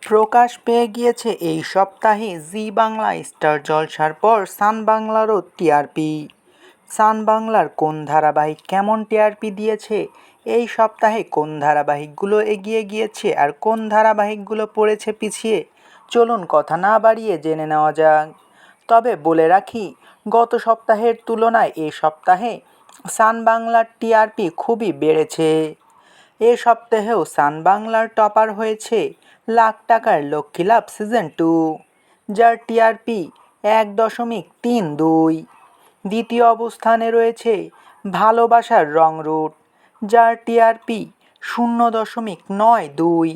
প্রকাশ পেয়ে গিয়েছে এই সপ্তাহে জি বাংলা স্টার জলসার পর সান বাংলারও টিআরপি। সান বাংলার কোন ধারাবাহিক কেমন টিআরপি দিয়েছে, এই সপ্তাহে কোন ধারাবাহিকগুলো এগিয়ে গিয়েছে আর কোন ধারাবাহিকগুলো পড়েছে পিছিয়ে, চলুন কথা না বাড়িয়ে জেনে নেওয়া যাক। তবে বলে রাখি, গত সপ্তাহের তুলনায় এ সপ্তাহে সান বাংলার টিআরপি খুবই বেড়েছে। এ সপ্তাহেও সান বাংলার টপার হয়েছে লাখ টাকার লক্ষ্মী লাভ সিজন 2, যার টিআরপি 1.32। দ্বিতীয় অবস্থানে রয়েছে ভালোবাসার রং রুট, যার টিআরপি 0.92।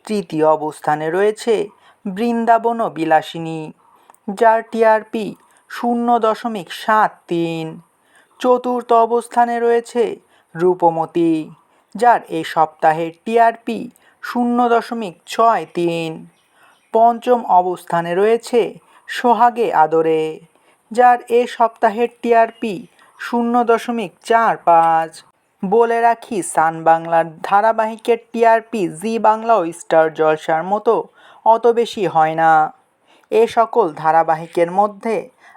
তৃতীয় অবস্থানে রয়েছে বৃন্দাবন বিলাসিনী, যার টিআরপি 0.73। চতুর্থ অবস্থানে রয়েছে রূপমতি, যার এই সপ্তাহের টিআরপি 0.63। পঞ্চম অবস্থানে রয়েছে সোহাগে আদরে, যার এ সপ্তাহের টিআরপি 0.45। বলে রাখি, সান বাংলার ধারাবাহিকের টিআরপি জি বাংলা ও স্টার জলসার মতো অত বেশি হয় না। এ সকল ধারাবাহিকের মধ্যে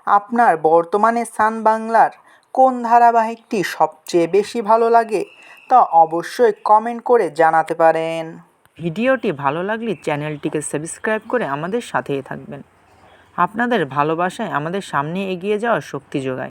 আপনার বর্তমানে সান বাংলার কোন ধারাবাহিকটি সবচেয়ে বেশি ভালো লাগে তা অবশ্যই কমেন্ট করে জানাতে পারেন। ভিডিওটি ভালো লাগলে চ্যানেলটিকে সাবস্ক্রাইব করে আমাদের সাথেই থাকবেন। আপনাদের ভালোবাসায় আমাদের সামনে এগিয়ে যাওয়ার শক্তি যোগায়।